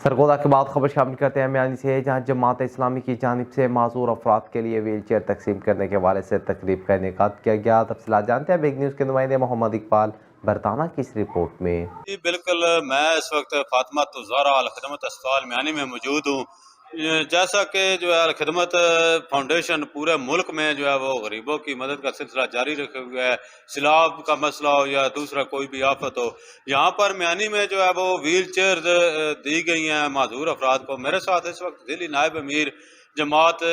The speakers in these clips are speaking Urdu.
سرگودا کے بعد خبر شامل کرتے ہیں میانی سے، جہاں جماعت اسلامی کی جانب سے معذور افراد کے لیے ویل چیئر تقسیم کرنے کے حوالے سے تقریب کا انعقاد کیا گیا۔ تفصیلات جانتے ہیں بیگ نیوز کے نمائندے محمد اقبال برطانہ کی اس رپورٹ میں۔ جی بالکل، میں اس وقت فاطمہ الزہرا الخدمت اسپتال میانی میں موجود ہوں۔ جیسا کہ جو ہے الخدمت فاؤنڈیشن پورے ملک میں جو ہے وہ غریبوں کی مدد کا سلسلہ جاری رکھے ہوئے ہے، سیلاب کا مسئلہ ہو یا دوسرا کوئی بھی آفت ہو، یہاں پر میانی میں جو ہے وہ ویل چیئر دی گئی ہیں معذور افراد کو۔ میرے ساتھ اس وقت ضلعی نائب امیر جماعت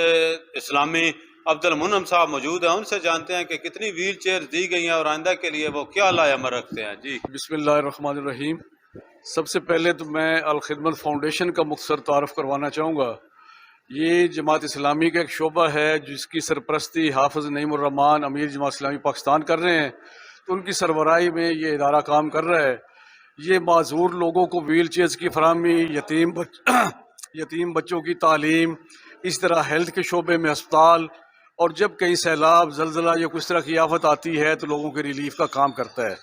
اسلامی عبد المنعم صاحب موجود ہیں، ان سے جانتے ہیں کہ کتنی ویل چیئر دی گئی ہیں اور آئندہ کے لیے وہ کیا لائے عمل رکھتے ہیں۔ جی بسم اللہ الرحمن الرحیم۔ سب سے پہلے تو میں الخدمت فاؤنڈیشن کا مختصر تعارف کروانا چاہوں گا۔ یہ جماعت اسلامی کا ایک شعبہ ہے جس کی سرپرستی حافظ نعیم الرحمان امیر جماعت اسلامی پاکستان کر رہے ہیں، تو ان کی سربراہی میں یہ ادارہ کام کر رہا ہے۔ یہ معذور لوگوں کو ویل چیئرز کی فراہمی، یتیم بچوں کی تعلیم، اس طرح ہیلتھ کے شعبے میں ہسپتال، اور جب کہیں سیلاب، زلزلہ یا کس طرح کی آفت آتی ہے تو لوگوں کے ریلیف کا کام کرتا ہے۔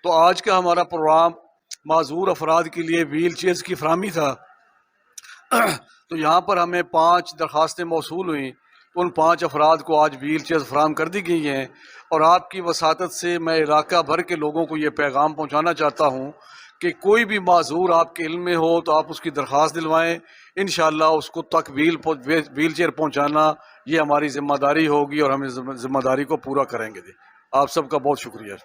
تو آج کا ہمارا پروگرام معذور افراد کے لیے ویل چیئرز کی فراہمی تھا۔ تو یہاں پر ہمیں 5 درخواستیں موصول ہوئیں، ان 5 افراد کو آج ویل چیئرز فراہم کر دی گئی ہیں، اور آپ کی وساطت سے میں علاقہ بھر کے لوگوں کو یہ پیغام پہنچانا چاہتا ہوں کہ کوئی بھی معذور آپ کے علم میں ہو تو آپ اس کی درخواست دلوائیں، انشاءاللہ اس کو تک ویل چیئر پہنچانا یہ ہماری ذمہ داری ہوگی، اور ہم اس ذمہ داری کو پورا کریں گے۔ آپ سب کا بہت شکریہ۔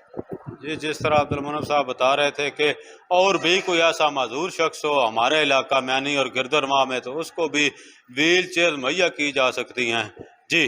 جی، جس طرح عبد المنعم صاحب بتا رہے تھے کہ اور بھی کوئی ایسا معذور شخص ہو ہمارے علاقہ میانی اور گردرماہ میں تو اس کو بھی ویل چیئر مہیا کی جا سکتی ہیں۔ جی